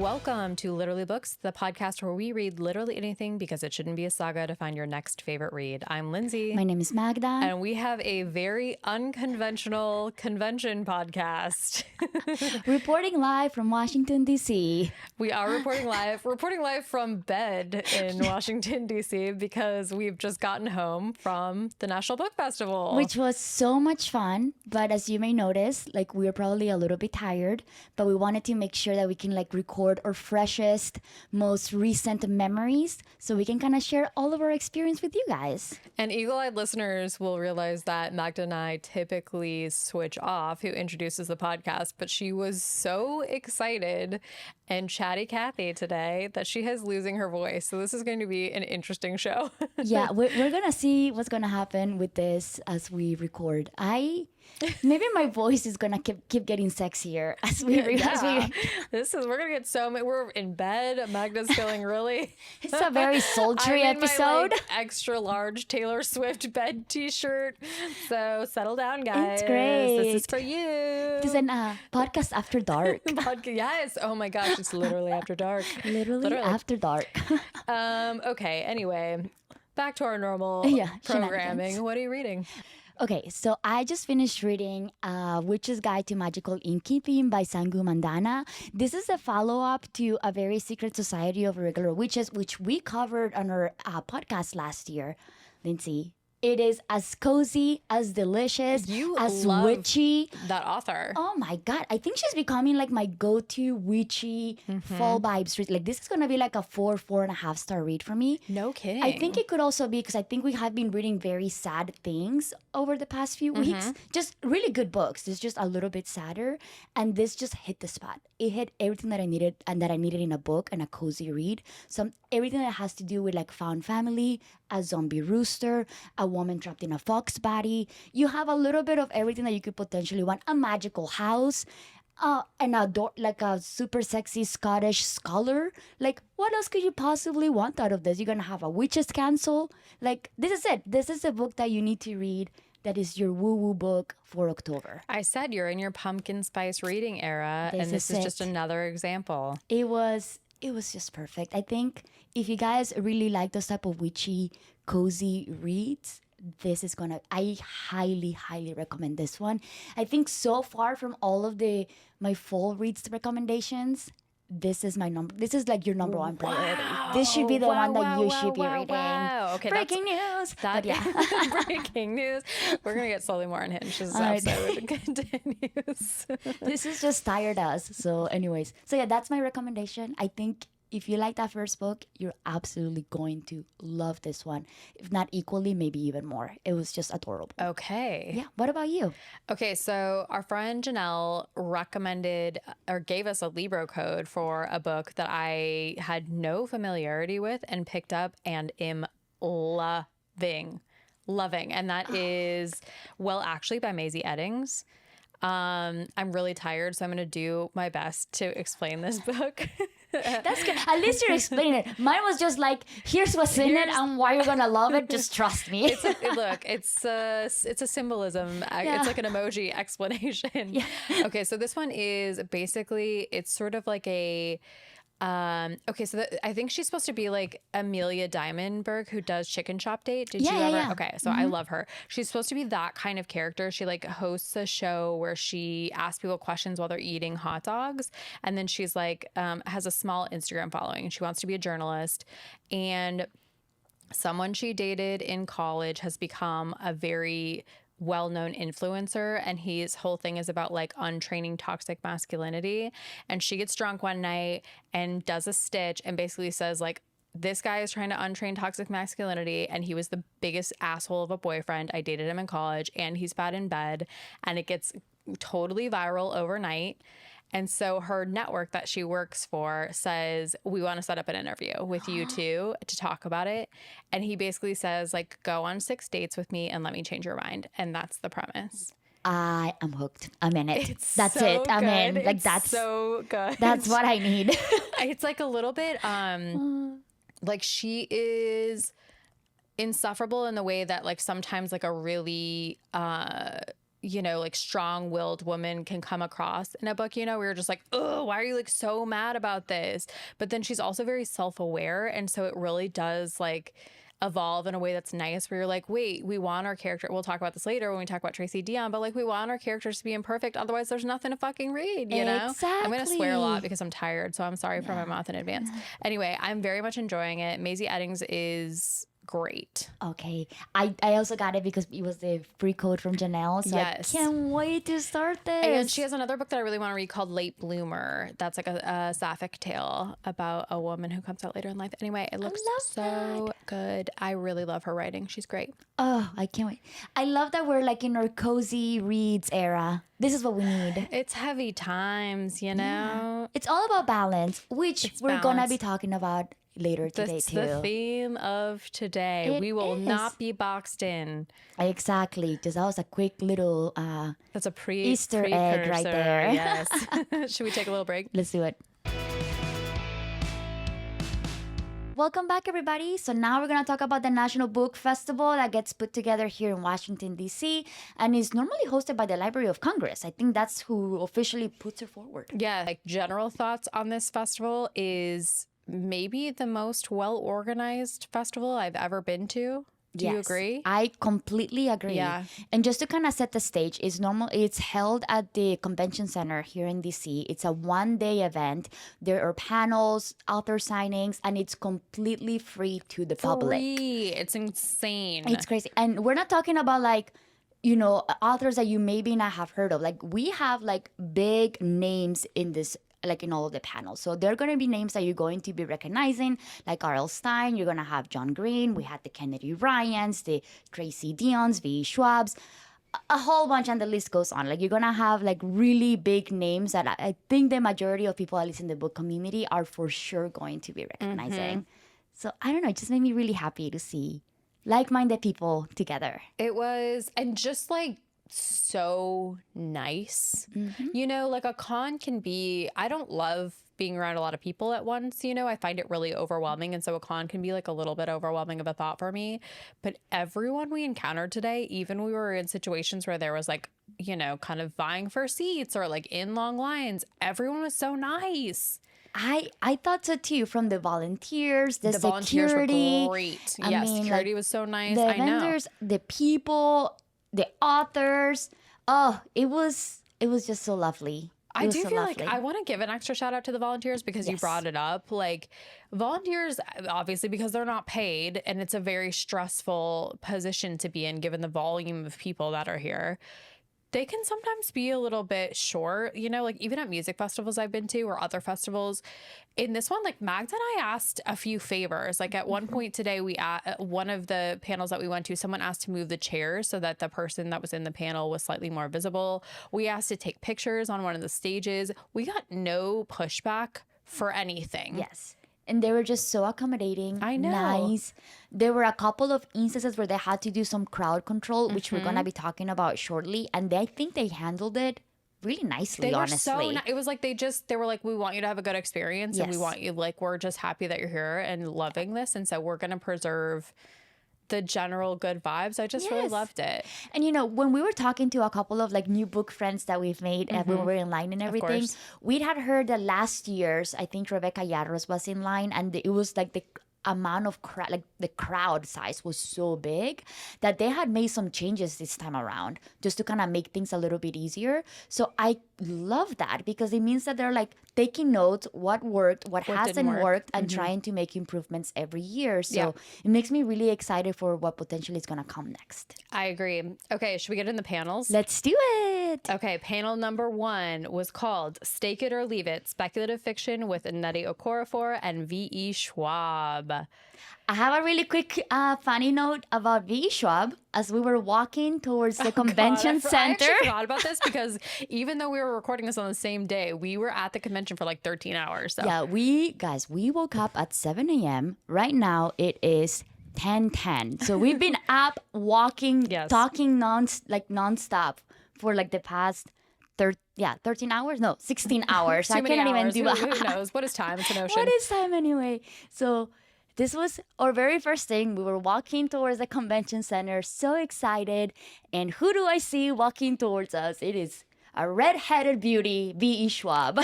Welcome to Literally Books, the podcast where we read literally anything because it shouldn't be a saga to find your next favorite read. I'm Lindsay. My name is Magda. And we have a very unconventional convention podcast. Reporting live from Washington, D.C. We are reporting live from bed in Washington, D.C. because we've just gotten home from the National Book Festival. Which was so much fun. But as you may notice, we're probably a little bit tired, but we wanted to make sure that we can record our freshest, most recent memories so we can kind of share all of our experience with you guys. And eagle-eyed listeners will realize that Magda and I typically switch off who introduces the podcast, but she was so excited and chatty Cathy today that she is losing her voice. So this is going to be an interesting show. Yeah, we're going to see what's going to happen with this as we record. Maybe my voice is gonna keep getting sexier as we we're gonna get we're in bed. Magda's feeling really it's a very sultry episode. My, extra large Taylor Swift bed t-shirt. So settle down, guys. It's great. This is for you. This is an podcast after dark. Yes. Oh my gosh, it's literally after dark. Literally after dark. Okay, anyway. Back to our normal programming. What are you reading? Okay, so I just finished reading Witch's Guide to Magical Innkeeping by Sangu Mandanna. This is a follow-up to A Very Secret Society of Irregular Witches, which we covered on our podcast last year. Lindsay, it is as cozy, as delicious, as witchy. That author. Oh my God. I think she's becoming my go-to witchy fall vibes read. This is going to be a 4.5 star read for me. No kidding. I think it could also be because I think we have been reading very sad things over the past few weeks. Just really good books. It's just a little bit sadder. And this just hit the spot. It hit everything that I needed and that I needed in a book and a cozy read. So everything that has to do with found family, a zombie rooster, a woman trapped in a fox body. You have a little bit of everything that you could potentially want. A magical house, and a super sexy Scottish scholar. What else could you possibly want out of this? You're gonna have a witch's council. This is it. This is a book that you need to read. That is your woo-woo book for October. I said you're in your pumpkin spice reading era, and this is just another example. It was just perfect. I think if you guys really like those type of witchy, cozy reads, this is I highly, highly recommend this one. I think so far from all of my fall reads recommendations, this is your number one priority. This should be the one that you should be reading. Okay, breaking news. Breaking news. We're going to get slowly more unhinged as this episode continues. This is just tired us. So anyways. So yeah, that's my recommendation. I think if you like that first book, you're absolutely going to love this one. If not equally, maybe even more. It was just adorable. Okay. Yeah. What about you? Okay. So our friend Janelle recommended or gave us a Libro code for a book that I had no familiarity with and picked up and am loving. And that is actually by Mazey Eddings. I'm really tired, so I'm going to do my best to explain this book. That's good. At least you're explaining it. Mine was just here's what's in it and why you're going to love it. Just trust me. It's a symbolism. Yeah. It's like an emoji explanation. Yeah. Okay, so this one is basically, it's sort of like a... I think she's supposed to be Amelia Diamondberg, who does Chicken Shop Date. Did you ever? Yeah. Okay, so I love her. She's supposed to be that kind of character. She hosts a show where she asks people questions while they're eating hot dogs, and then she's has a small Instagram following. She wants to be a journalist, and someone she dated in college has become a very well-known influencer, and his whole thing is about untraining toxic masculinity. And she gets drunk one night and does a stitch and basically says this guy is trying to untrain toxic masculinity, and he was the biggest asshole of a boyfriend. I dated him in college, and he's bad in bed, and it gets totally viral overnight. And so her network that she works for says, we want to set up an interview with you two to talk about it. And he basically says, go on 6 dates with me and let me change your mind. And that's the premise. I am hooked. I'm in it. That's so it. I'm good. in. That's so good. That's what I need. It's a little bit, she is insufferable in the way that sometimes a really like strong-willed woman can come across in a book. We were just like, oh, why are you like so mad about this? But then she's also very self-aware, and so it really does like evolve in a way that's nice, where you're like, wait, we want our character, we'll talk about this later when we talk about Tracy Deonn, but like we want our characters to be imperfect, otherwise there's nothing to fucking read, Exactly. I'm gonna swear a lot because I'm tired, so I'm sorry for my mouth in advance. Anyway, I'm very much enjoying it. Mazey Eddings is great. Okay. I also got it because it was the free code from Janelle. So Yes. I can't wait to start this. And she has another book that I really want to read called Late Bloomer. That's like a sapphic tale about a woman who comes out later in life. Anyway, it looks so good. I really love her writing. She's great. Oh, I can't wait. I love that we're like in our cozy reads era. This is what we need. It's heavy times, Yeah. It's all about balance, which we're going to be talking about later today too. That's the theme of today. We will not be boxed in. Exactly. Just that was a quick little that's a Easter egg right there. Yes. Should we take a little break? Let's do it. Welcome back, everybody. So now we're going to talk about the National Book Festival that gets put together here in Washington, D.C. and is normally hosted by the Library of Congress. I think that's who officially puts it forward. Yeah, like general thoughts on this festival is maybe the most well-organized festival I've ever been to. Do you agree? I completely agree. Yeah. And just to kind of set the stage, it's held at the convention center here in DC. It's a one-day event. There are panels, author signings, and it's completely free to the public. Free. It's insane. It's crazy. And we're not talking about like, authors that you maybe not have heard of. Like we have like big names in this, like in all of the panels. So there are going to be names that you're going to be recognizing, like R.L. Stine. You're going to have John Green. We had the Kennedy Ryans, the Tracy Deonns, V. Schwabs, a whole bunch, and the list goes on. Like you're going to have like really big names that I think the majority of people, at least in the book community, are for sure going to be recognizing. So I don't know, it just made me really happy to see like-minded people together. It was, and just like so nice. Like a con can be, I don't love being around a lot of people at once, I find it really overwhelming, and so a con can be like a little bit overwhelming of a thought for me. But everyone we encountered today, even we were in situations where there was like, kind of vying for seats or like in long lines, everyone was so nice. I thought so too, from the volunteers, the volunteers security. were great. Security was so nice. The vendors, the people, the authors. Oh, it was just so lovely. I do feel like I want to give an extra shout out to the volunteers because you brought it up. Like volunteers, obviously, because they're not paid and it's a very stressful position to be in given the volume of people that are here. They can sometimes be a little bit short, like even at music festivals I've been to or other festivals. In this one, like Magda and I asked a few favors. Like at one point today, one of the panels that we went to, someone asked to move the chairs so that the person that was in the panel was slightly more visible. We asked to take pictures on one of the stages. We got no pushback for anything. Yes. And they were just so accommodating. I know. Nice. There were a couple of instances where they had to do some crowd control, which we're going to be talking about shortly. And I think they handled it really nicely, honestly. It was like they were like, we want you to have a good experience. And we want you, like, we're just happy that you're here and loving this. And so we're going to preserve the general good vibes. I just really loved it. And when we were talking to a couple of like new book friends that we've made when we were in line and everything, we had heard that last year's, I think Rebecca Yarros was in line, and it was like the amount of the crowd size was so big that they had made some changes this time around just to kind of make things a little bit easier. So I love that because it means that they're like taking notes, what worked, what hasn't worked, and trying to make improvements every year. So it makes me really excited for what potentially is going to come next. I agree. Okay, should we get in the panels? Let's do it. Okay, panel number 1 was called Stake It or Leave It, Speculative Fiction with Nnedi Okorafor and V.E. Schwab. I have a really quick funny note about V. Schwab as we were walking towards the convention center. I actually forgot about this because even though we were recording this on the same day, we were at the convention for like 13 hours. So. Yeah, we woke up at 7 a.m. Right now it is 10:10. So we've been up walking, talking nonstop for like the past 13 hours? No, 16 hours. I cannot even do Who knows? What is time? It's an ocean. What is time anyway? So this was our very first thing. We were walking towards the convention center, so excited. And who do I see walking towards us? It is a red-headed beauty, V.E. Schwab.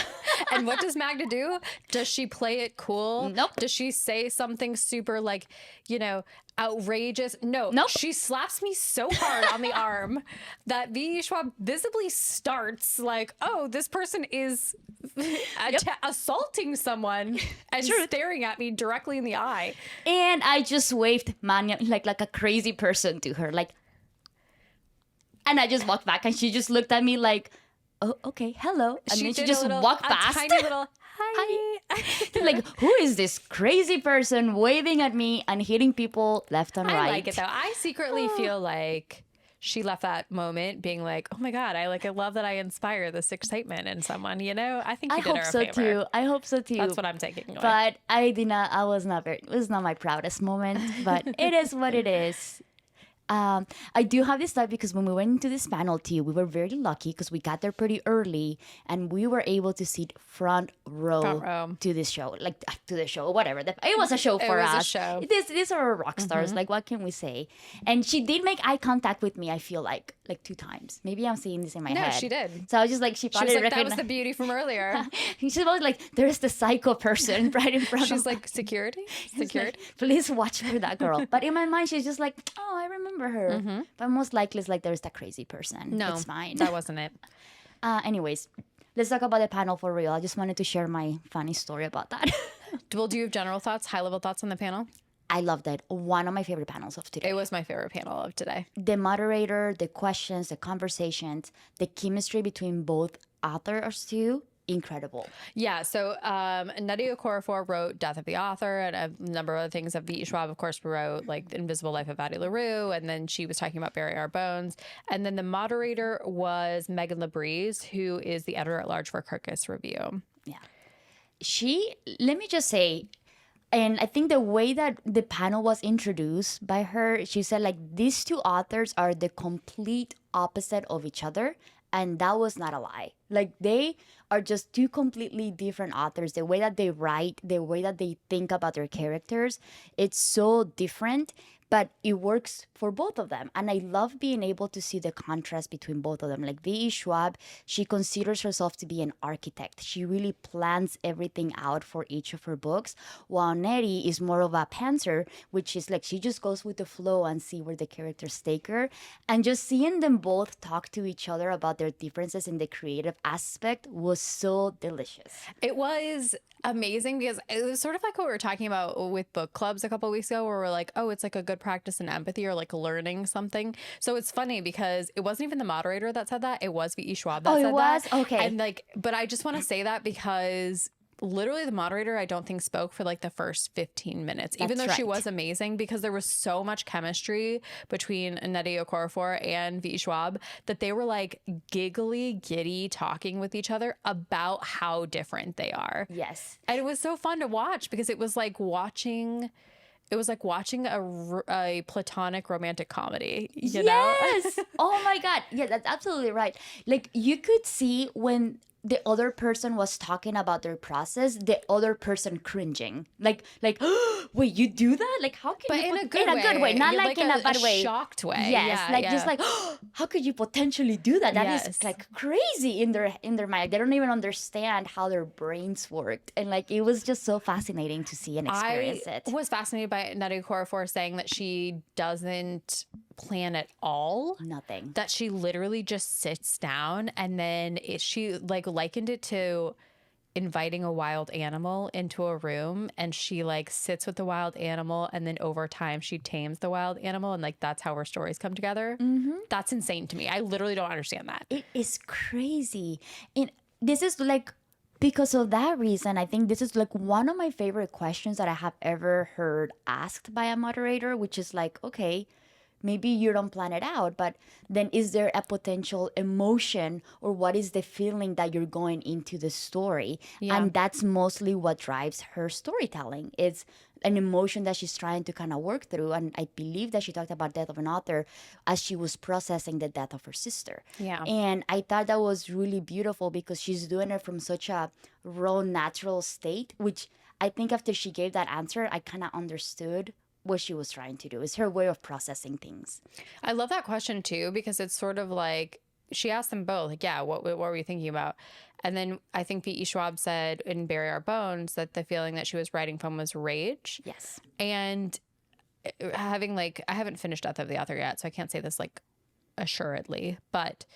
And what does Magda do? Does she play it cool? Nope. Does she say something super like, outrageous? No. Nope. She slaps me so hard on the arm that V.E. Schwab visibly starts like, oh, this person is assaulting someone and staring at me directly in the eye. And I just waved like a crazy person to her, and I just walked back, and she just looked at me like, oh, okay, hello. And then she just walked past. A tiny little hi. Like, who is this crazy person waving at me and hitting people left and right? I like it, though. I secretly feel like she left that moment being like, oh, my God, I love that I inspire this excitement in someone, I think you did her a favor. Too. I hope so, too. That's what I'm taking away. But it was not my proudest moment, but it is what it is. I do have this thought because when we went into this panel too, we were very lucky because we got there pretty early and we were able to sit front row to this show, whatever. It was a show for us. It was a show. These are rock stars. Like, what can we say? And she did make eye contact with me, I feel like 2 times. Maybe I'm seeing this in my head. No, she did. So I was just like, she was like, that was the beauty from earlier. She was like, there's the psycho person right in front of She's like, security? Like, please watch for that girl. But in my mind, she's just like, oh, I remember her. But most likely it's like, there's that crazy person. No, it's fine. That wasn't it. Anyways, let's talk about the panel for real. I just wanted to share my funny story about that. Well, do you have general thoughts, high-level thoughts on the panel? I loved it. One of my favorite panels of today. It was my favorite panel of today. The moderator, the questions, the conversations, the chemistry between both authors too. Incredible. Yeah, so Nnedi Okorafor wrote Death of the Author and a number of other things. V.E. Schwab, of course, wrote like The Invisible Life of Addie LaRue, and then she was talking about Bury Our Bones. And then the moderator was Megan LaBreeze, who is the editor-at-large for Kirkus Review. Yeah. Let me just say, and I think the way that the panel was introduced by her, she said like, these 2 authors are the complete opposite of each other. And that was not a lie. Like, they are just 2 completely different authors. The way that they write, the way that they think about their characters, it's so different, but it works for both of them. And I love being able to see the contrast between both of them. Like V.E. Schwab, she considers herself to be an architect. She really plans everything out for each of her books, while Nnedi is more of a pantser, which is like she just goes with the flow and see where the characters take her. And just seeing them both talk to each other about their differences in the creative aspect was so delicious. It was amazing because it was sort of like what we were talking about with book clubs a couple of weeks ago, where we're like, oh, it's like a good practice in empathy or like learning something. So it's funny because it wasn't even the moderator that said that. It was V.E. Schwab that said that. Okay. And like, but I just want to say that because literally the moderator, I don't think spoke for like the first 15 minutes, even though she was amazing, because there was so much chemistry between Nnedi Okorafor and V.E. Schwab that they were like giggly, giddy talking with each other about how different they are. Yes. And it was so fun to watch because it was like watching a platonic romantic comedy, you know? Yes. Oh my God. Yeah, that's absolutely right. Like, you could see when the other person was talking about their process, the other person cringing. Like, wait, you do that? Like, how can you? In a good way. Not like in a bad way. Shocked way. Yes. Just like, how could you potentially do that? That is like crazy in their mind. They don't even understand how their brains worked. And like, it was just so fascinating to see and experience it. I was fascinated by Nnedi Okorafor saying that she doesn't plan at all. Nothing. That she literally just sits down, and then she like likened it to inviting a wild animal into a room, and she like sits with the wild animal, and then over time she tames the wild animal, and like that's how her stories come together. That's insane to me. I literally don't understand that. It is crazy. And this is like, because of that reason, I think this is like one of my favorite questions that I have ever heard asked by a moderator, which is like, okay, maybe you don't plan it out, but then is there a potential emotion, or what is the feeling that you're going into the story? Yeah. And that's mostly what drives her storytelling. It's an emotion that she's trying to kind of work through. And I believe that she talked about death of an author as she was processing the death of her sister. Yeah. And I thought that was really beautiful because she's doing it from such a raw, natural state, which I think after she gave that answer, I kind of understood what she was trying to do. It's her way of processing things. I love that question too, because it's sort of like she asked them both, like, yeah, what were you thinking about? And then I think V.E. Schwab said in Bury Our Bones that the feeling that she was writing from was rage. Yes. And having I haven't finished Death of the Author yet, so I can't say this assuredly, but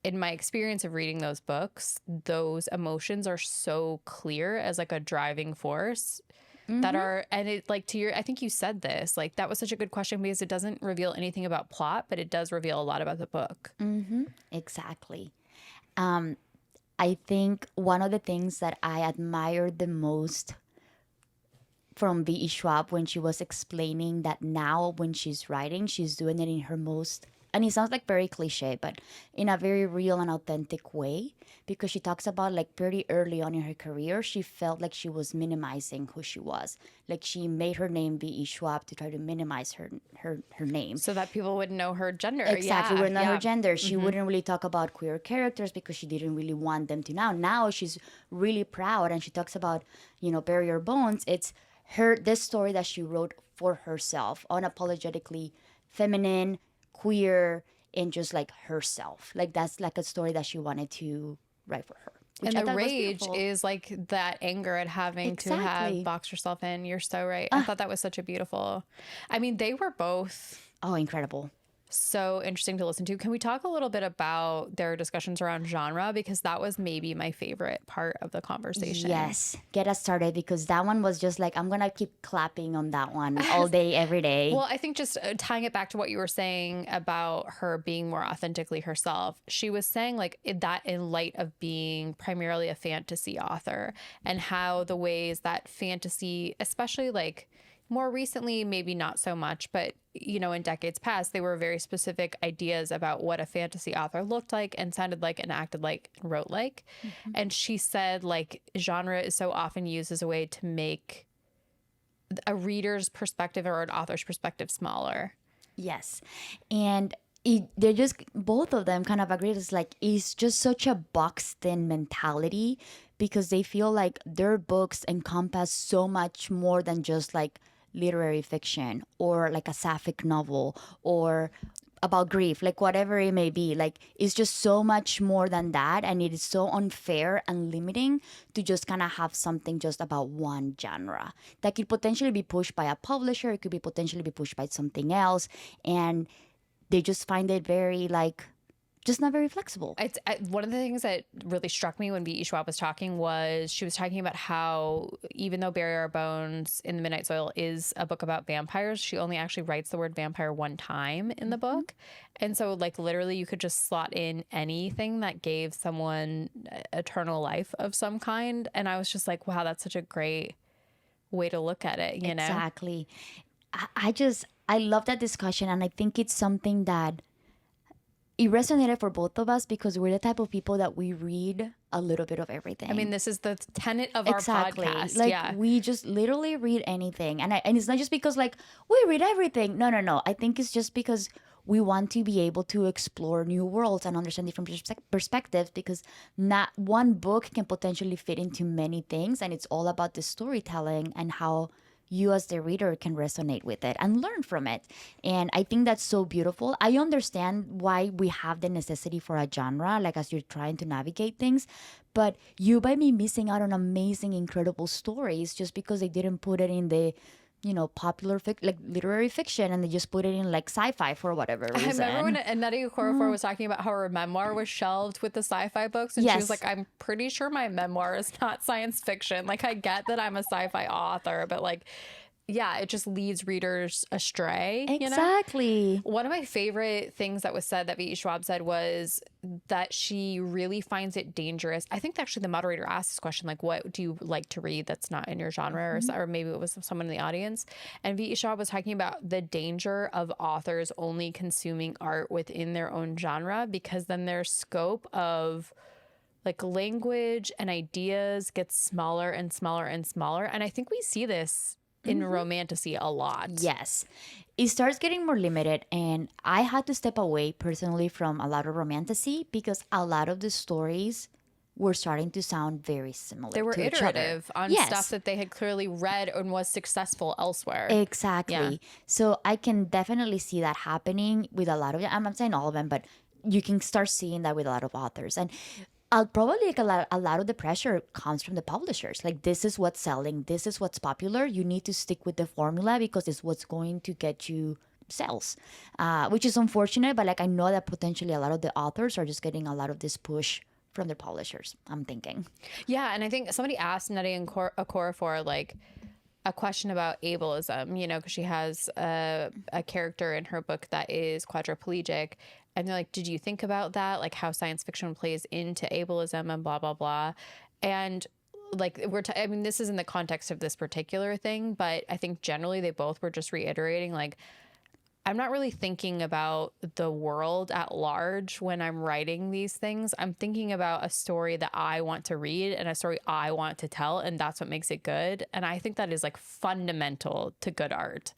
in my experience of reading those books, those emotions are so clear as a driving force. That are, and it I think you said this, that was such a good question because it doesn't reveal anything about plot, but it does reveal a lot about the book. Exactly. I think one of the things that I admired the most from V.E. Schwab when she was explaining that now when she's writing, she's doing it in her most, and it sounds very cliche, but in a very real and authentic way, because she talks about pretty early on in her career, she felt like she was minimizing who she was. She made her name V.E. Schwab to try to minimize her name. So that people wouldn't know her gender. Exactly, wouldn't know her gender. She wouldn't really talk about queer characters because she didn't really want them to know. Now she's really proud, and she talks about, Bury Your Bones. It's this story that she wrote for herself, unapologetically feminine, queer, and just herself. That's a story that she wanted to write for her. And the rage is that anger at having to have boxed yourself in. You're so right. I thought that was such a beautiful, they were both incredible. So interesting to listen to. Can we talk a little bit about their discussions around genre? Because that was maybe my favorite part of the conversation. Yes. Get us started, because that one was just I'm going to keep clapping on that one all day, every day. Well, I think just tying it back to what you were saying about her being more authentically herself, she was saying that in light of being primarily a fantasy author, and how the ways that fantasy, especially more recently, maybe not so much, but, in decades past, they were very specific ideas about what a fantasy author looked like and sounded like and acted like and wrote like. And she said, genre is so often used as a way to make a reader's perspective or an author's perspective smaller. Yes. And they're just, both of them kind of agreed. It's just such a boxed-in mentality, because they feel like their books encompass so much more than just literary fiction or a sapphic novel or about grief, whatever it may be. It's just so much more than that, and it is so unfair and limiting to just kind of have something just about one genre that could potentially be pushed by a publisher. It could be potentially be pushed by something else, and they just find it very just not very flexible. It's one of the things that really struck me when V.E. Schwab was talking was she was talking about how even though Bury Our Bones in the Midnight Soil is a book about vampires, she only actually writes the word vampire one time in the book. And so literally you could just slot in anything that gave someone eternal life of some kind. And I was just wow, that's such a great way to look at it, you know? Exactly. I love that discussion, and I think it's something that it resonated for both of us, because we're the type of people that we read a little bit of everything. This is the tenet of our podcast. We just literally read anything. And it's not just because we read everything. No. I think it's just because we want to be able to explore new worlds and understand different perspectives, because not one book can potentially fit into many things. And it's all about the storytelling and how you as the reader can resonate with it and learn from it. And I think that's so beautiful. I understand why we have the necessity for a genre, as you're trying to navigate things, but you might be missing out on amazing, incredible stories just because they didn't put it in the popular literary fiction, and they just put it in sci-fi for whatever reason. I remember when Nnedi Okorafor was talking about how her memoir was shelved with the sci-fi books, and she was I'm pretty sure my memoir is not science fiction. I get that I'm a sci-fi author, but yeah, it just leads readers astray. Exactly. One of my favorite things that was said that V.E. Schwab said was that she really finds it dangerous. I think actually the moderator asked this question, what do you like to read that's not in your genre? Or maybe it was someone in the audience. And V.E. Schwab was talking about the danger of authors only consuming art within their own genre, because then their scope of language and ideas gets smaller and smaller and smaller. And I think we see this in romantasy a lot. Yes. It starts getting more limited, and I had to step away personally from a lot of romantasy, because a lot of the stories were starting to sound very similar. They were to each other. iterative on stuff that they had clearly read and was successful elsewhere. Exactly. Yeah. So I can definitely see that happening with a lot of them. I'm not saying all of them, but you can start seeing that with a lot of authors. And probably like a lot of the pressure comes from the publishers. Like, this is what's selling. This is what's popular. You need to stick with the formula because it's what's going to get you sales, which is unfortunate. But like, I know that potentially a lot of the authors are just getting a lot of this push from their publishers, I'm thinking. Yeah, and I think somebody asked Nnedi and Okorafor like a question about ableism, you know, because she has a character in her book that is quadriplegic. And they're like, did you think about that? Like how science fiction plays into ableism and blah, blah, blah. And like I mean, this is in the context of this particular thing, but I think generally they both were just reiterating like, I'm not really thinking about the world at large when I'm writing these things. I'm thinking about a story that I want to read and a story I want to tell, and that's what makes it good. And I think that is like fundamental to good art.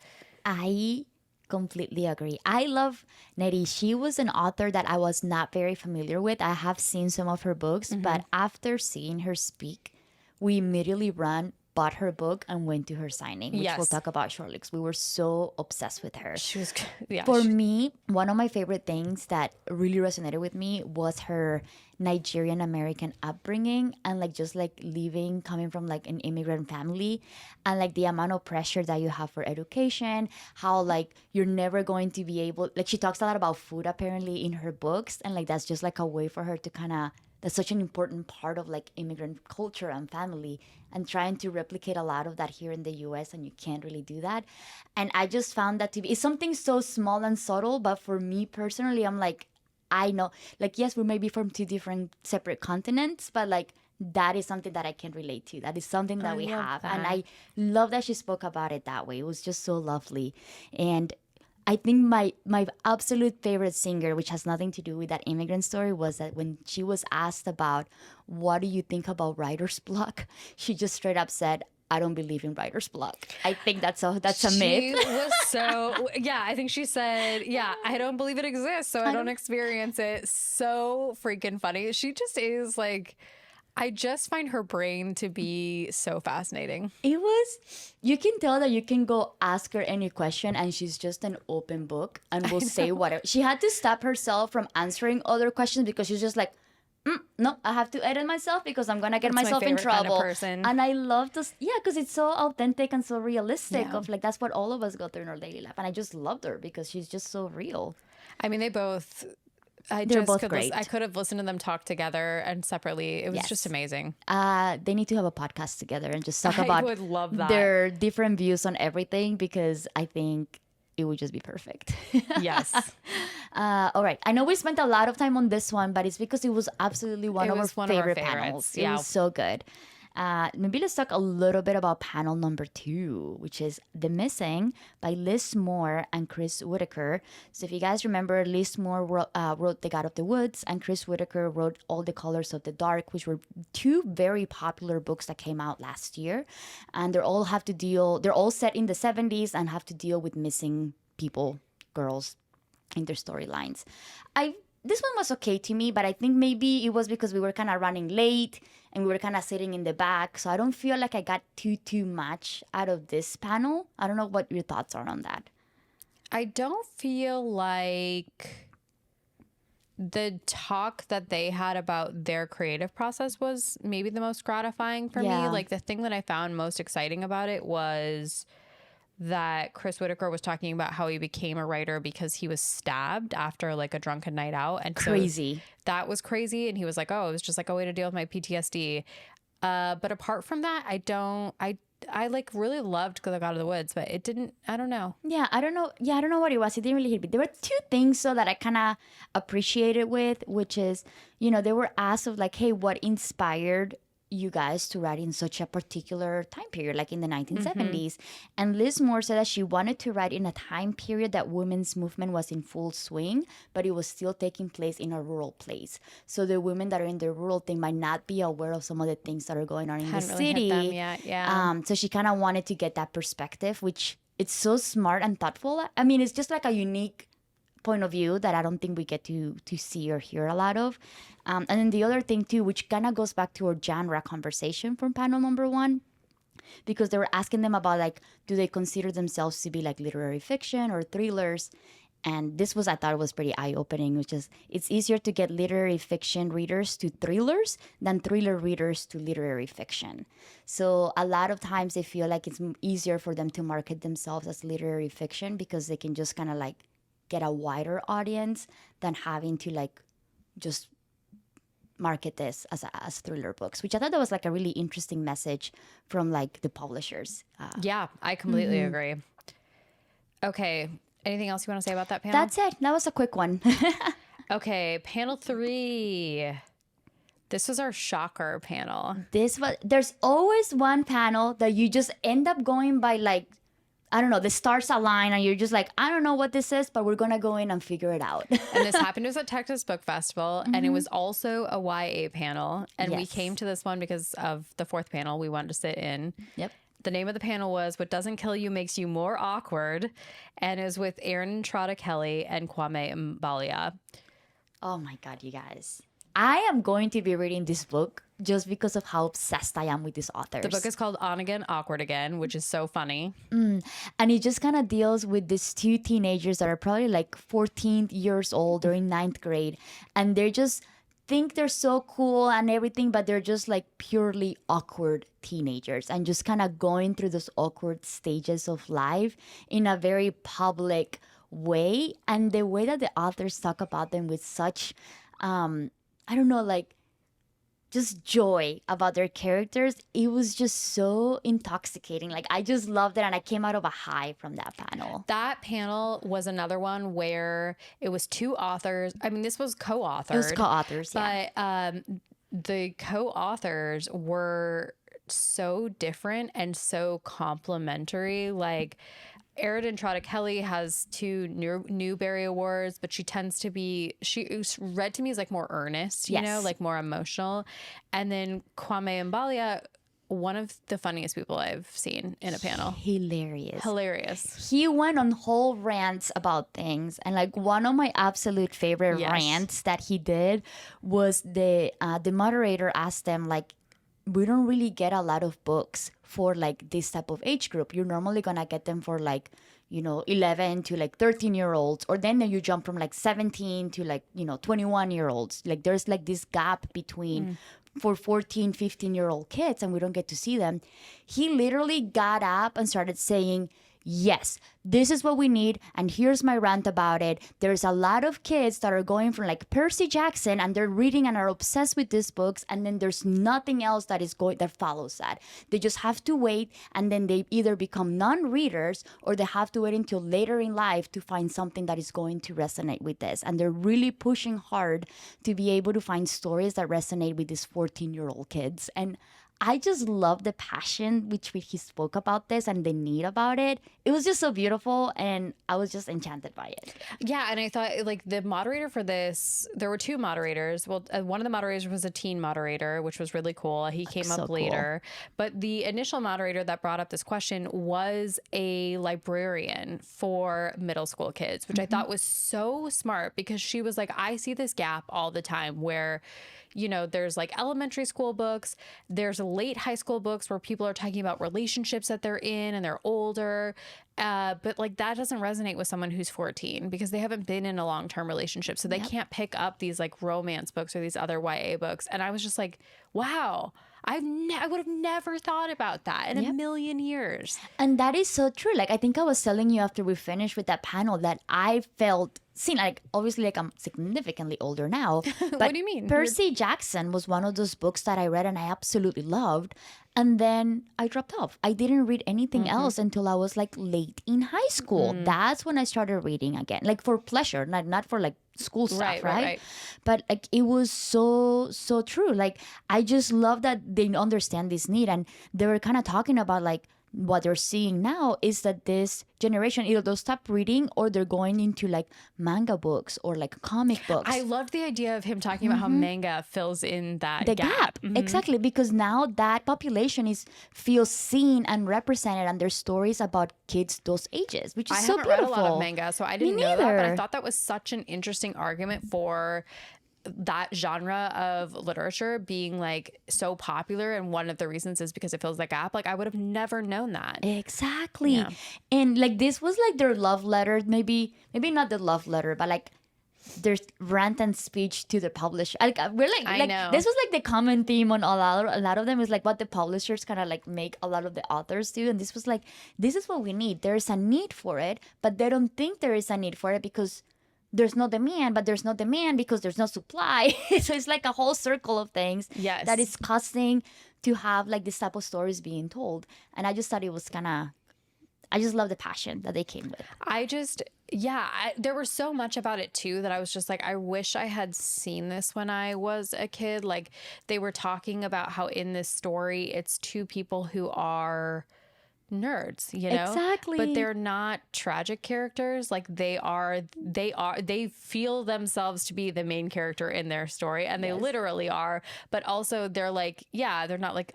I completely agree. I love Nnedi. She was an author that I was not very familiar with. I have seen some of her books, but after seeing her speak, we immediately bought her book and went to her signing, which we'll talk about shortly, because we were so obsessed with her. She was, yeah. For me, one of my favorite things that really resonated with me was her Nigerian American upbringing, and like just like coming from like an immigrant family, and like the amount of pressure that you have for education, how like you're never going to be able, like she talks a lot about food apparently in her books, and like that's just like a way for her to kind of, that's such an important part of like immigrant culture and family, and trying to replicate a lot of that here in the US, and you can't really do that. And I just found that to be, it's something so small and subtle, but for me personally, I'm like, I know, like, yes, we may be from two different separate continents, but like that is something that I can relate to. That is something that we have. That. And I love that she spoke about it that way. It was just so lovely. And I think my absolute favorite singer, which has nothing to do with that immigrant story, was that when she was asked about what do you think about writer's block, she just straight up said, I don't believe in writer's block. I think that's a myth. She was so, yeah, I think she said, yeah, I don't believe it exists, so I don't experience it. So freaking funny. She just is like, I just find her brain to be so fascinating. It was, you can tell that you can go ask her any question and she's just an open book and will say whatever. She had to stop herself from answering other questions because she's just like, no, I have to edit myself because I'm going to get myself in trouble. Kind of person. And I love this. Yeah, because it's so authentic and so realistic of like, that's what all of us go through in our daily life. And I just loved her because she's just so real. I mean, they're both great. I could have listened to them talk together and separately. It was just amazing. They need to have a podcast together and just talk about would love that. Their different views on everything, because I think it would just be perfect. Yes. All right. I know we spent a lot of time on this one, but it's because it was absolutely one of our favorite panels. It was so good. Maybe let's talk a little bit about panel number 2, which is The Missing by Liz Moore and Chris Whitaker. So if you guys remember, Liz Moore wrote The God of the Woods, and Chris Whitaker wrote All the Colors of the Dark, which were 2 very popular books that came out last year. And they're all set in the 70s and have to deal with missing people, girls, in their storylines. This one was okay to me, but I think maybe it was because we were kind of running late and we were kind of sitting in the back. So I don't feel like I got too much out of this panel. I don't know what your thoughts are on that. I don't feel like the talk that they had about their creative process was maybe the most gratifying for me. Like the thing that I found most exciting about it was that Chris Whitaker was talking about how he became a writer because he was stabbed after like a drunken night out. And crazy. So that was crazy. And he was like, oh, it was just like a way to deal with my PTSD. But apart from that, I like really loved The God of the Woods, but it didn't, I don't know. Yeah, I don't know. Yeah, I don't know what it was. It didn't really hit me. There were 2 things so that I kind of appreciated with, which is, they were asked of like, hey, what inspired you guys to write in such a particular time period, like in the 1970s. And Liz Moore said that she wanted to write in a time period that women's movement was in full swing, but it was still taking place in a rural place. So the women that are in the rural thing might not be aware of some of the things that are going on in the city. Hit them yet. Yeah. So she kind of wanted to get that perspective, which it's so smart and thoughtful. I mean, it's just like a unique point of view that I don't think we get to see or hear a lot of. And then the other thing too, which kind of goes back to our genre conversation from panel number 1, because they were asking them about like, do they consider themselves to be like literary fiction or thrillers? And this was, I thought it was pretty eye-opening, which is it's easier to get literary fiction readers to thrillers than thriller readers to literary fiction. So a lot of times they feel like it's easier for them to market themselves as literary fiction because they can just kind of like get a wider audience than having to like just market this as thriller books, which I thought that was like a really interesting message from like the publishers. Yeah, I completely agree. Okay. Anything else you want to say about that panel? That's it. That was a quick one. Okay, panel 3. This was our shocker panel. There's always one panel that you just end up going by like, I don't know, the stars align and you're just like, I don't know what this is, but we're going to go in and figure it out. And this happened to us at Texas Book Festival, and it was also a YA panel. And we came to this one because of the 4th panel we wanted to sit in. Yep. The name of the panel was What Doesn't Kill You Makes You More Awkward, and it was with Erin Estrada Kelly and Kwame Mbalia. Oh my God, you guys. I am going to be reading this book just because of how obsessed I am with these authors. The book is called On Again, Awkward Again, which is so funny. And it just kind of deals with these 2 teenagers that are probably like 14 years old or in 9th grade. And they're just think they're so cool and everything, but they're just like purely awkward teenagers and just kind of going through those awkward stages of life in a very public way. And the way that the authors talk about them with such, I don't know, like just joy about their characters, it was just so intoxicating. Like I just loved it, and I came out of a high from that panel. That panel was another one where it was 2 authors. I mean, this was co-authored. It was co-authors, yeah. But the co-authors were so different and so complementary. Like Erin Estrada Kelly has 2 Newbery Awards, but she tends to be, she read to me as like more earnest, you know, like more emotional. And then Kwame Mbalia, one of the funniest people I've seen in a panel. Hilarious. He went on whole rants about things. And like one of my absolute favorite rants that he did was the moderator asked them like, we don't really get a lot of books for like this type of age group. You're normally gonna get them for like, you know, 11 to like 13-year-olds, or then you jump from like 17 to like, you know, 21-year-olds. Like there's like this gap between for 14, 15-year-old kids, and we don't get to see them. He literally got up and started saying, yes, this is what we need, and here's my rant about it. There's a lot of kids that are going from like Percy Jackson and they're reading and are obsessed with these books, and then there's nothing else that follows that. They just have to wait, and then they either become non-readers or they have to wait until later in life to find something that is going to resonate with this. And they're really pushing hard to be able to find stories that resonate with these 14-year-old kids. And I just love the passion with which he spoke about this and the need about it. It was just so beautiful, and I was just enchanted by it. Yeah, and I thought like the moderator for this, there were 2 moderators. Well, one of the moderators was a teen moderator, which was really cool. He came up later. Cool. But the initial moderator that brought up this question was a librarian for middle school kids, which I thought was so smart, because she was like, I see this gap all the time where, you know, there's like elementary school books, there's late high school books where people are talking about relationships that they're in and they're older. But like that doesn't resonate with someone who's 14 because they haven't been in a long-term relationship. So they can't pick up these like romance books or these other YA books. And I was just like, wow, I would have never thought about that in a million years. And that is so true. Like, I think I was telling you after we finished with that panel that I felt seen, like, obviously, like, I'm significantly older now. But what do you mean? Percy Jackson was one of those books that I read and I absolutely loved. And then I dropped off. I didn't read anything else until I was like late in high school. That's when I started reading again, like for pleasure, not for like school stuff, right? But like it was so true. Like I just love that they understand this need, and they were kind of talking about like what they're seeing now is that this generation, either they'll stop reading or they're going into like manga books or like comic books. I loved the idea of him talking about how manga fills in that the gap. Exactly, because now that population feels seen and represented, and there's stories about kids those ages, which is so beautiful. I haven't read a lot of manga, so I didn't know that, but I thought that was such an interesting argument for that genre of literature being like so popular, and one of the reasons is because it fills that gap. Like I would have never known that. Exactly. And like this was like their love letter, maybe not the love letter, but like there's rant and speech to the publisher. Like we're like, I know. This was like the common theme on a lot of them is like what the publishers kind of like make a lot of the authors do. And this was like, this is what we need. There's a need for it, but they don't think there is a need for it because there's no demand, but there's no demand because there's no supply. So it's like a whole circle of things that is causing to have like this type of stories being told. And I just thought it was I just love the passion that they came with. There was so much about it too that I was just like, I wish I had seen this when I was a kid. Like they were talking about how in this story, it's two people who are nerds, you know? Exactly. But they're not tragic characters. Like they feel themselves to be the main character in their story, and they literally are. But also they're like, they're not like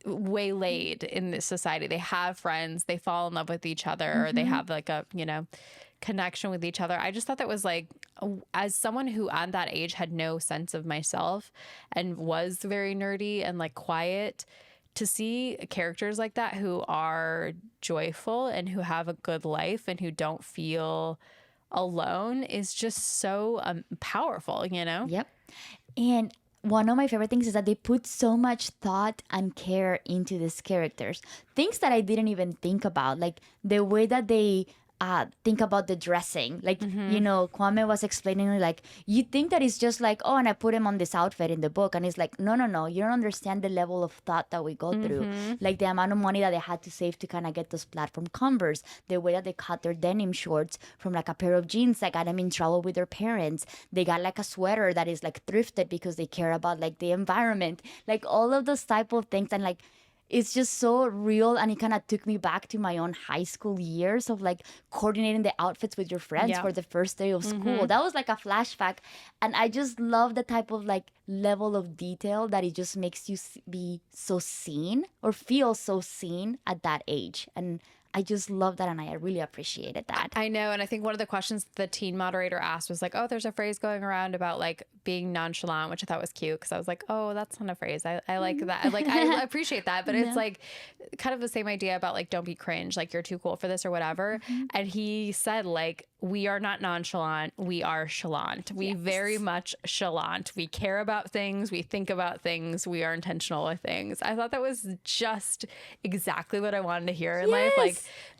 waylaid in this society. They have friends, they fall in love with each other, or they have like a, you know, connection with each other. I just thought that was like, as someone who at that age had no sense of myself and was very nerdy and like quiet, to see characters like that who are joyful and who have a good life and who don't feel alone is just so powerful, you know? Yep. And one of my favorite things is that they put so much thought and care into these characters. Things that I didn't even think about, like the way that they think about the dressing. Like, you know, Kwame was explaining, like, you think that it's just like, oh, and I put him on this outfit in the book. And it's like, no. You don't understand the level of thought that we go through. Like the amount of money that they had to save to kind of get those platform Converse. The way that they cut their denim shorts from like a pair of jeans that got them in trouble with their parents. They got like a sweater that is like thrifted because they care about like the environment. Like all of those type of things. And like, it's just so real, and it kind of took me back to my own high school years of like coordinating the outfits with your friends for the first day of school. That was like a flashback, and I just love the type of like level of detail that it just makes you be so seen or feel so seen at that age. And I just love that, and I really appreciated that. I know, and I think one of the questions the teen moderator asked was like, oh, there's a phrase going around about like being nonchalant, which I thought was cute, because I was like, oh, that's not a phrase. I like that. Like, I appreciate that, but it's like kind of the same idea about like, don't be cringe, like you're too cool for this or whatever. And he said like, we are not nonchalant, we are chalant. We very much chalant. We care about things, we think about things, we are intentional with things. I thought that was just exactly what I wanted to hear in life. Like,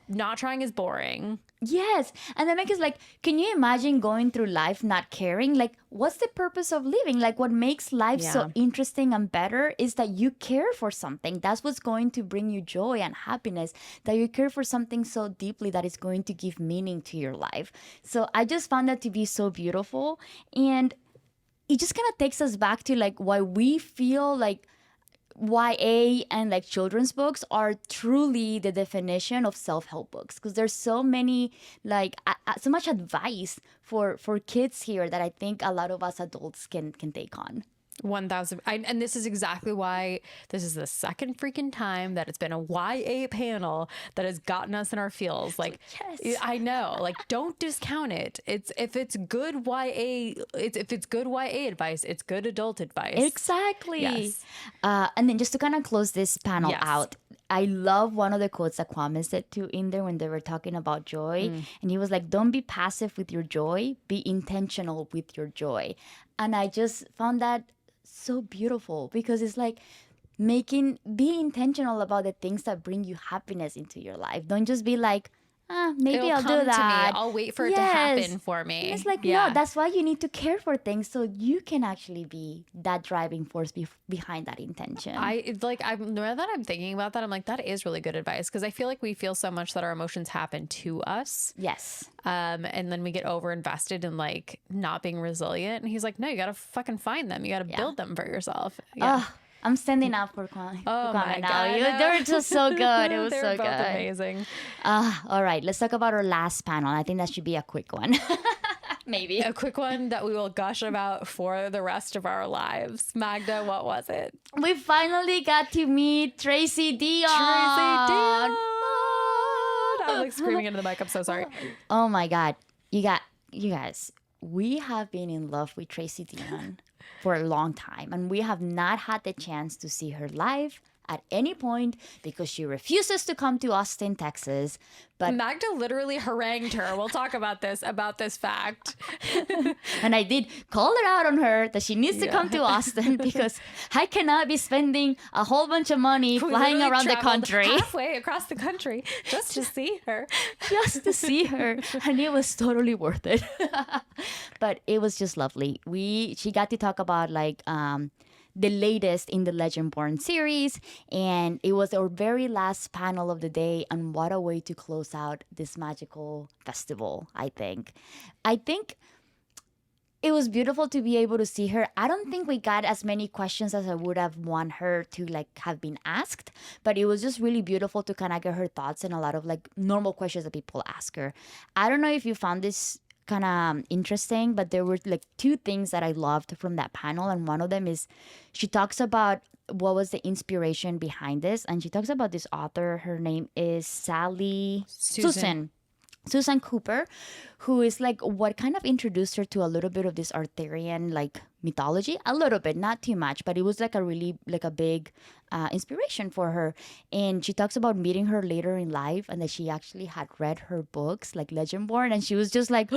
not trying is boring. Yes. And then is like, can you imagine going through life not caring? Like, what's the purpose of living? Like, what makes life so interesting and better is that you care for something. That's what's going to bring you joy and happiness, that you care for something so deeply that is going to give meaning to your life. So I just found that to be so beautiful. And it just kind of takes us back to like why we feel like YA and like children's books are truly the definition of self-help books, because there's so many like so much advice for kids here that I think a lot of us adults can take on. 1,000. And this is exactly why this is the second freaking time that it's been a YA panel that has gotten us in our feels. Like, yes. I know, like, don't discount it. If it's good YA, if it's good YA advice, it's good adult advice. Exactly. Yes. And then just to kind of close this panel out, I love one of the quotes that Kwame said too in there when they were talking about joy. And he was like, don't be passive with your joy, be intentional with your joy. And I just found that so beautiful, because it's like be intentional about the things that bring you happiness into your life. Don't just be like, maybe I'll do that. I'll wait for it to happen for me. It's like, no, that's why you need to care for things, so you can actually be that driving force behind that intention. Now that I'm thinking about that, I'm like, that is really good advice, because I feel like we feel so much that our emotions happen to us. Yes. And then we get over invested in like not being resilient. And he's like, no, you got to fucking find them. You got to build them for yourself. Yeah. I'm standing up for Kwame. Oh my now. God. They were just so good. It was They're so both good. amazing. All right, let's talk about our last panel. I think that should be a quick one. Maybe. A quick one that we will gush about for the rest of our lives. Magda, what was it? We finally got to meet Tracy Deonn. Tracy Deonn. I'm like screaming into the mic. I'm so sorry. Oh my God. You guys, we have been in love with Tracy Deonn for a long time, and we have not had the chance to see her live at any point because she refuses to come to Austin, Texas. But Magda literally harangued her. We'll talk about this fact. and I did call her out on her that she needs to come to Austin because I cannot be spending a whole bunch of money flying around the country. Halfway across the country just to see her. Just to see her. And it was totally worth it. But it was just lovely. She got to talk about like the latest in the Legendborn series, and it was our very last panel of the day, and what a way to close out this magical festival. I think it was beautiful to be able to see her. I don't think we got as many questions as I would have want her to like have been asked, but it was just really beautiful to kind of get her thoughts and a lot of like normal questions that people ask her. I don't know if you found this kind of interesting, but there were like two things that I loved from that panel, and one of them is she talks about what was the inspiration behind this, and she talks about this author. Her name is Susan Cooper, who is like what kind of introduced her to a little bit of this Arthurian like mythology, a little bit, not too much, but it was like a really like a big inspiration for her. And she talks about meeting her later in life and that she actually had read her books like Legendborn, and she was just like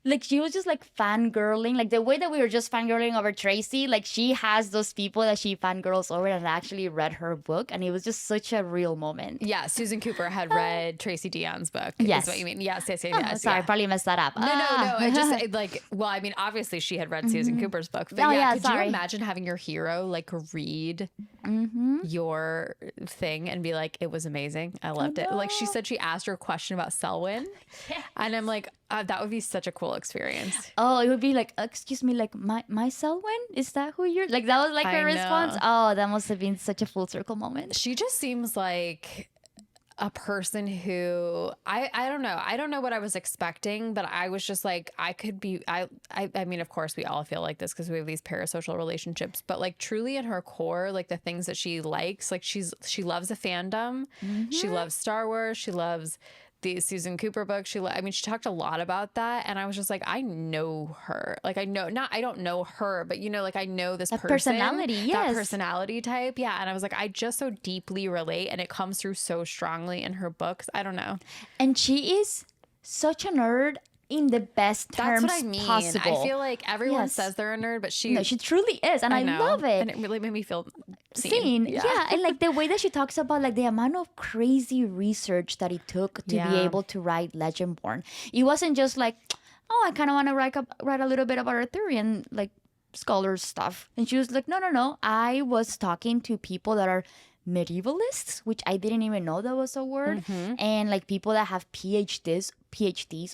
like she was just like fangirling, like the way that we were just fangirling over Tracy, like she has those people that she fangirls over and actually read her book, and it was just such a real moment. Yeah, Susan Cooper had read Tracy Deonn's book. Yes. Is what you mean. Yes. Sorry, Yeah. I probably messed that up. No. I just like, well, I mean, obviously she had read Susan Cooper's book, but could you imagine having your hero like read your thing and be like, it was amazing, I loved it. Like she said, she asked her a question about Selwyn, and I'm like, that would be such a cool experience. Oh, it would be like, excuse me, like my Selwyn? Is that who you're like? That was like her response. Oh, that must have been such a full circle moment. She just seems like a person who I don't know. I don't know what I was expecting, but I was just like, I mean, of course we all feel like this because we have these parasocial relationships, but like truly in her core, like the things that she likes, like she loves a fandom. She loves Star Wars. She loves the Susan Cooper book. She talked a lot about that, and I was just like, I know her. Like I don't know her, but you know, like I know this personality, that personality type. Yeah. And I was like, I just so deeply relate, and it comes through so strongly in her books. I don't know. And she is such a nerd in the best terms possible. I feel like everyone says they're a nerd, but she truly is, and I love it. And it really made me feel seen. Yeah. And like the way that she talks about like the amount of crazy research that it took to be able to write Legendborn. It wasn't just like, oh, I kind of want to write a little bit about Arthurian like scholars stuff. And she was like, no. I was talking to people that are medievalists, which I didn't even know that was a word, and like people that have PhDs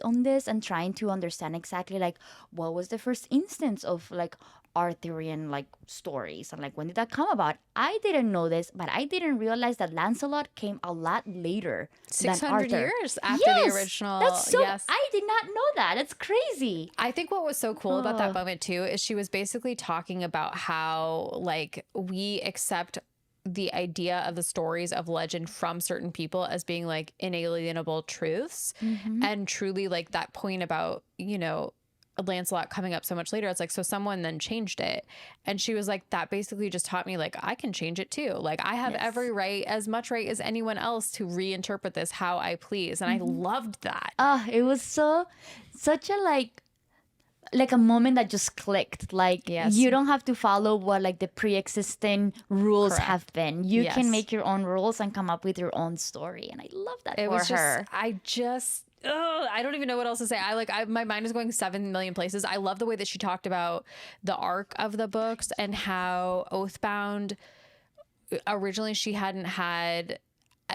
on this, and trying to understand exactly like what was the first instance of like Arthurian like stories, and like when did that come about. I didn't know this, but I didn't realize that Lancelot came a lot later 600 than Arthur. Years after the original. That's so I did not know that. That's crazy. I think what was so cool about that moment too is she was basically talking about how like we accept the idea of the stories of legend from certain people as being like inalienable truths, and truly like that point about, you know, Lancelot coming up so much later, it's like, so someone then changed it, and she was like, that basically just taught me like I can change it too, like I have every right, as much right as anyone else, to reinterpret this how I please. And I loved that. It was such a like a moment that just clicked. Like you don't have to follow what like the pre-existing rules have been. You can make your own rules and come up with your own story, and I love that for her. I don't even know what else to say. My mind is going 7 million places. I love the way that she talked about the arc of the books and how Oathbound, originally she hadn't had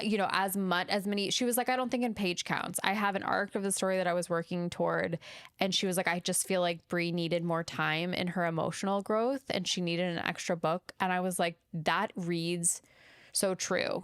as many, she was like, I don't think in page counts. I have an arc of the story that I was working toward. And she was like, I just feel like Bree needed more time in her emotional growth and she needed an extra book. And I was like, that reads so true,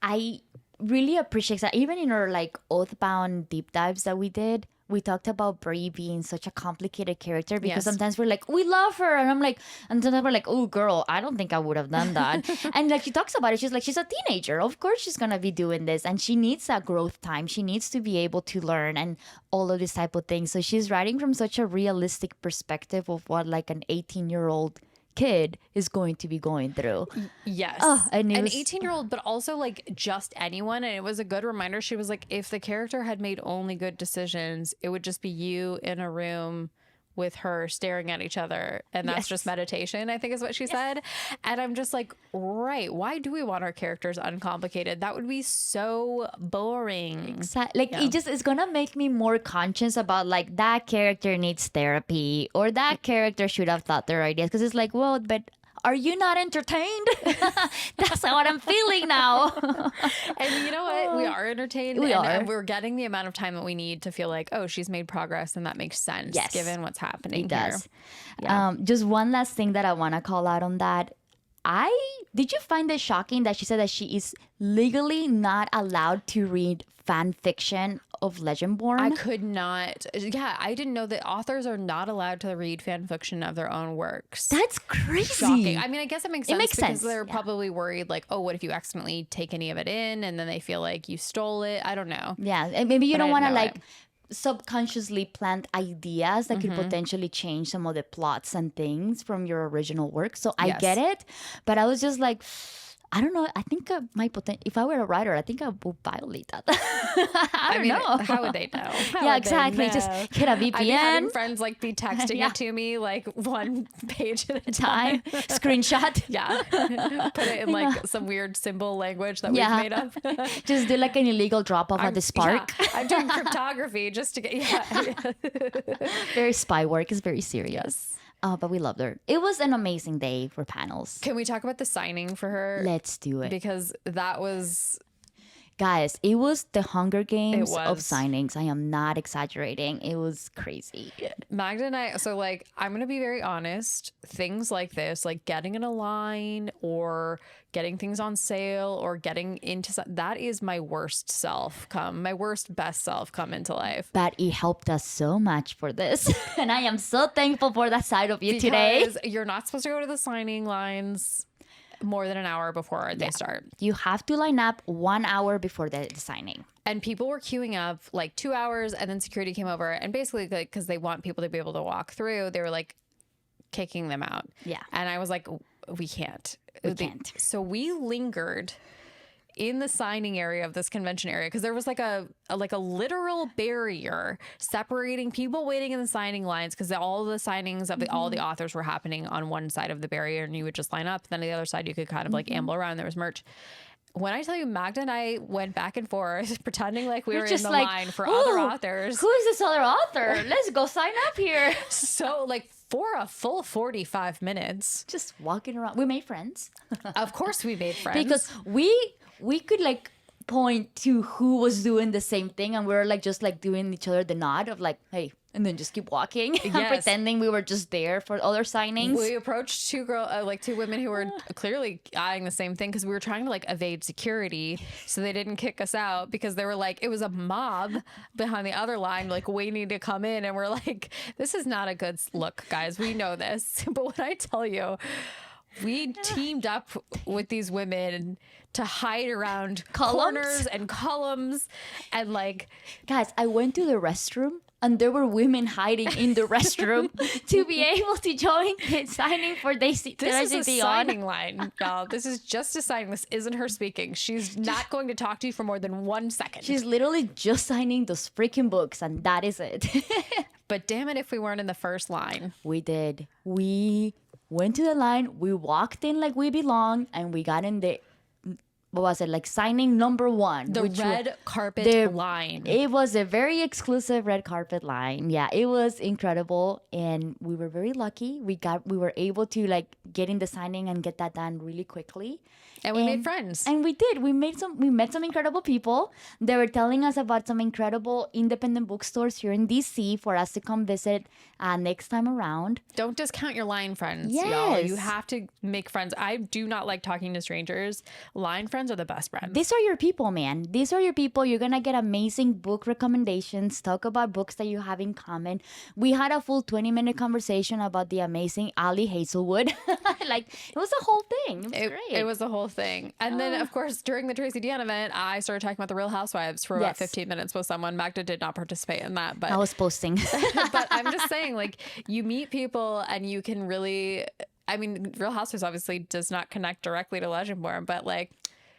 I really appreciate that. Even in our like Oathbound deep dives that we did, we talked about Brie being such a complicated character because sometimes we're like, we love her. And I'm like, and then we're like, oh, girl, I don't think I would have done that. And like she talks about it, she's like, she's a teenager. Of course she's going to be doing this. And she needs that growth time. She needs to be able to learn and all of these type of things. So she's writing from such a realistic perspective of what like an 18-year-old kid is going to be going through. Yes. And an 18-year-old, but also like just anyone. And it was a good reminder. She was like, if the character had made only good decisions, it would just be you in a room with her staring at each other. And that's just meditation, I think is what she said. And I'm just like, right. Why do we want our characters uncomplicated? That would be so boring. Exactly. Like it just is going to make me more conscious about like that character needs therapy or that character should have thought their ideas. Because it's like, well, but are you not entertained? That's what I'm feeling now. And you know what? We are entertained. And we're getting the amount of time that we need to feel like, oh, she's made progress. And that makes sense given what's happening here. Yeah. Just one last thing that I want to call out on that. Did you find it shocking that she said that she is legally not allowed to read fan fiction of Legendborn? I could not. Yeah, I didn't know that authors are not allowed to read fan fiction of their own works. That's crazy. Shocking. I mean, I guess it makes sense. It makes because sense. They're probably worried like, oh, what if you accidentally take any of it in and then they feel like you stole it? I don't know. Yeah, and maybe you don't want to like subconsciously plant ideas that could potentially change some of the plots and things from your original work. So I get it, but I was just like, I don't know. I think if I were a writer, I think I would violate that. I don't know. How would they know? Exactly. Just get a VPN. I'd be having friends like be texting it to me like one page at a time. Screenshot. Put it in like some weird symbol language that we've made up. Just do like an illegal drop off at the Spark. I'm doing cryptography just to get Very spy work. Is very serious. But we loved her. It was an amazing day for panels. Can we talk about the signing for her? Let's do it. Because that was... Guys, it was the Hunger Games of signings. I am not exaggerating. It was crazy. Magda and I, so like, I'm going to be very honest. Things like this, like getting in a line or getting things on sale or getting into, that is my worst self my worst best self come into life. But it helped us so much for this. And I am so thankful for that side of you today. Because you're not supposed to go to the signing lines more than an hour before they start. You have to line up 1 hour before the signing. And people were queuing up like 2 hours and then security came over and basically like, because they want people to be able to walk through, they were like kicking them out. Yeah. And I was like, we can't. We can't. So we lingered in the signing area of this convention area because there was like a literal barrier separating people waiting in the signing lines because all the signings of all the authors were happening on one side of the barrier and you would just line up. Then on the other side you could kind of like amble around. There was merch. When I tell you, Magda and I went back and forth pretending like we were in the line for other authors. Who is this other author? Let's go sign up here. So like for a full 45 minutes. Just walking around. We made friends. Of course we made friends. Because we could like point to who was doing the same thing and we were like just like doing each other the nod of like, hey, and then just keep walking and pretending we were just there for other signings. We approached two women who were clearly eyeing the same thing because we were trying to like evade security so they didn't kick us out because they were like, it was a mob behind the other line like waiting to come in and we're like, this is not a good look, guys. We know this. But when I tell you, we teamed up with these women to hide around corners and columns and like... Guys, I went to the restroom and there were women hiding in the restroom to be able to join the signing for Tracy Deonn. This is a signing line, y'all. This is just a signing. This isn't her speaking. She's not going to talk to you for more than 1 second. She's literally just signing those freaking books and that is it. But damn it if we weren't in the first line. We did. We went to the line, we walked in like we belong, and we got in the, what was it, like signing number 1. The red carpet line. It was a very exclusive red carpet line. Yeah, it was incredible. And we were very lucky. We were able to like get in the signing and get that done really quickly. And we made friends. And we did. We met some incredible people. They were telling us about some incredible independent bookstores here in DC for us to come visit next time around. Don't discount your line friends, yes. y'all. You have to make friends. I do not like talking to strangers. Line friends are the best friends. These are your people, man. These are your people. You're going to get amazing book recommendations, talk about books that you have in common. We had a full 20-minute conversation about the amazing Ali Hazelwood. Like, it was a whole thing. It was great. It was a whole thing. And then, of course, during the Tracy Deonn event, I started talking about the Real Housewives for about 15 minutes with someone. Magda did not participate in that, but I was posting. But I'm just saying, like, you meet people and you can really, I mean, Real Housewives obviously does not connect directly to Legendborn, but like,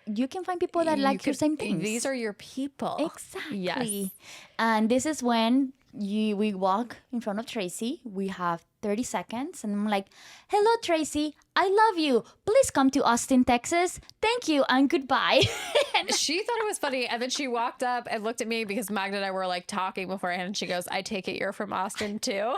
you can find people that like your same things. These are your people. Exactly. Yes. And this is when we walk in front of Tracy. We have 30 seconds. And I'm like, hello, Tracy. I love you. Please come to Austin, Texas. Thank you and goodbye. She thought it was funny. And then she walked up and looked at me because Magda and I were like talking beforehand. And she goes, I take it you're from Austin too.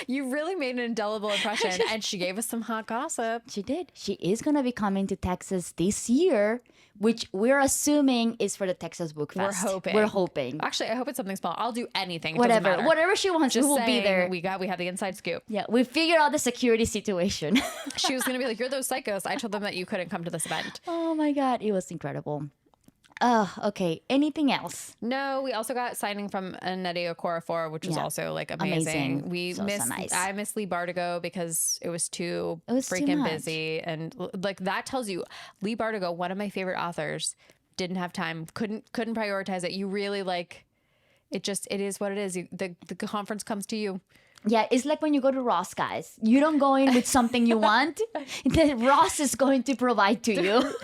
You really made an indelible impression. And she gave us some hot gossip. She did. She is going to be coming to Texas this year, which we're assuming is for the Texas Book Fest. We're hoping. Actually, I hope it's something small. I'll do anything. Whatever she wants, Just we will be there. We have the inside scoop. Yeah, we figured out the security situation. She was going to be like, you're those psychos. I told them that you couldn't come to this event. Oh my God, it was incredible. Okay. Anything else? No, we also got signing from Nnedi Okorafor, which was also like amazing. We missed. So nice. I missed Lee Bardugo because it was too freaking busy, and like that tells you, Lee Bardugo, one of my favorite authors, didn't have time, couldn't prioritize it. You really like it. It is what it is. The conference comes to you. Yeah, it's like when you go to Ross, guys. You don't go in with something you want. Ross is going to provide to you.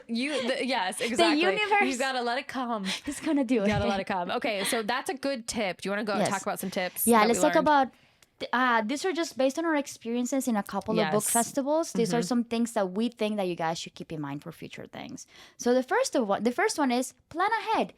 Yes, exactly. The universe. You gotta let it come. It's gonna do it. You gotta let it come. Okay, so that's a good tip. Do you want to go talk about some tips? Yeah, let's talk about. These are just based on our experiences in a couple of book festivals. These are some things that we think that you guys should keep in mind for future things. So the first one is plan ahead.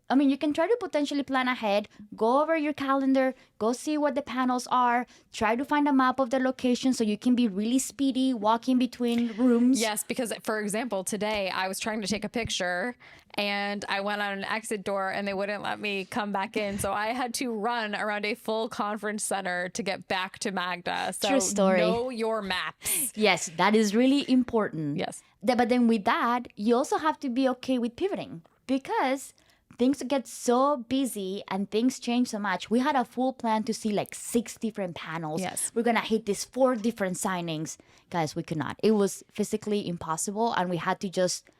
I mean, you can try to potentially plan ahead, go over your calendar, go see what the panels are, try to find a map of the location so you can be really speedy walking between rooms. Yes, because for example, today I was trying to take a picture and I went on an exit door and they wouldn't let me come back in. So I had to run around a full conference center to get back to Magda. So true story. Know your maps. Yes, that is really important. Yes. But then with that, you also have to be okay with pivoting because things get so busy and things change so much. We had a full plan to see like 6 different panels. Yes. We're going to hit these 4 different signings. Guys, we could not. It was physically impossible. And we had to just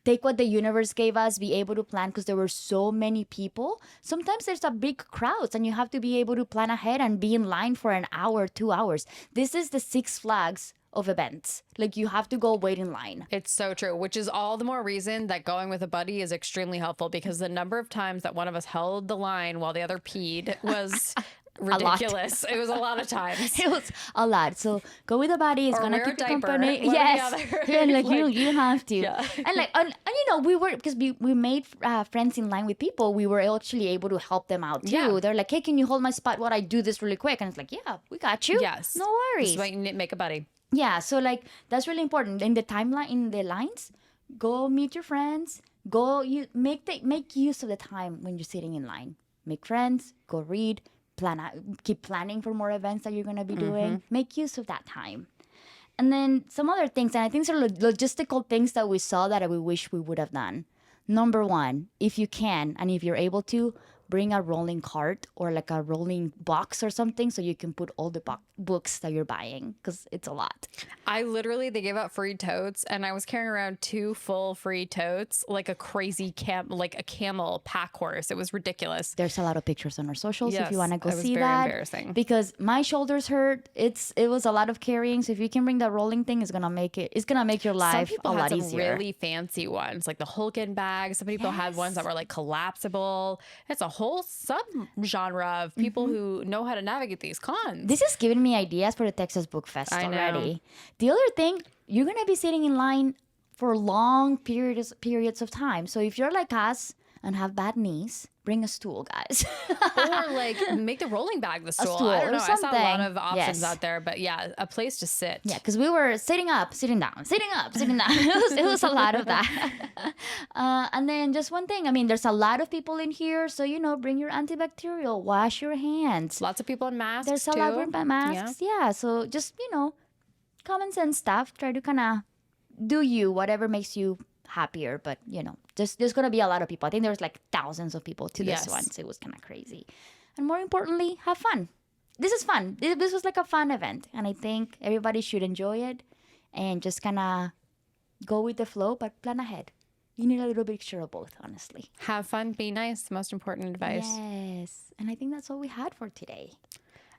take what the universe gave us, be able to plan because there were so many people. Sometimes there's a big crowds and you have to be able to plan ahead and be in line for an hour, 2 hours. This is the Six Flags of events. Like you have to go wait in line. It's so true, which is all the more reason that going with a buddy is extremely helpful because the number of times that one of us held the line while the other peed was ridiculous. It was a lot of times. It was a lot. So go with a buddy. It's gonna keep you company. Yes, like you have to. Yeah. And like and you know we were because we made friends in line with people. We were actually able to help them out too. Yeah. They're like, hey, can you hold my spot while I do this really quick? And it's like, yeah, we got you. Yes, no worries. Just make a buddy. Yeah, so like that's really important. In the timeline, in the lines, go meet your friends. Make use of the time when you're sitting in line. Make friends. Go read. Keep planning for more events that you're gonna be doing. Make use of that time. And then some other things, and I think some logistical things that we saw that we wish we would have done. Number 1, if you can and if you're able to, bring a rolling cart or like a rolling box or something so you can put all the books that you're buying because it's a lot. They gave out free totes and I was carrying around 2 full free totes like a crazy camel pack horse. It was ridiculous. There's a lot of pictures on our socials if you want to go see that. It was very embarrassing. Because my shoulders hurt. It was a lot of carrying. So if you can bring that rolling thing, it's gonna make your life a lot easier. Some people had some really fancy ones like the Hulkin bag. Some people had ones that were like collapsible. It's a whole sub-genre of people who know how to navigate these cons. This is giving me ideas for the Texas Book Fest already. The other thing, you're going to be sitting in line for long periods of time. So if you're like us and have bad knees, bring a stool, guys. Or like make the rolling bag the stool. stool I don't know. or I saw a lot something. of options Yes. out there, but yeah, a place to sit. Yeah, because we were sitting up, sitting down, sitting up, sitting down. It was a lot of that. And then just one thing. I mean, there's a lot of people in here, so bring your antibacterial, wash your hands. Lots of people in masks. There's a too. lot of masks. Yeah, so just common sense stuff. Try to kind of do whatever makes you happier, but there's gonna be a lot of people. I think there's like thousands of people to this one, so it was kind of crazy. And more importantly, have fun. This is fun. This was like a fun event, and I think everybody should enjoy it and just kind of go with the flow, but plan ahead. You need a little mixture of both, honestly. Have fun, be nice. Most important advice. Yes, and I think that's all we had for today.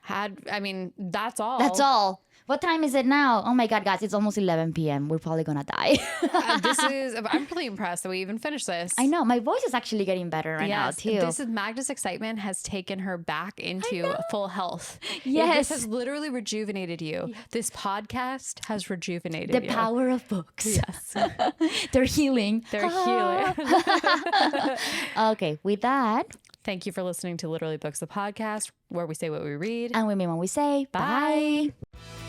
That's all. That's all. What time is it now? Oh my God, guys, it's almost 11 p.m. We're probably gonna die. I'm really impressed that we even finished this. I know, my voice is actually getting better right now too. Magda's excitement has taken her back into full health. Yes. This has literally rejuvenated you. Yes. This podcast has rejuvenated you. The power of books. Yes. They're healing. They're healing. Okay, with that, thank you for listening to Literally Books, the podcast where we say what we read. And we mean what we say. Bye. Bye.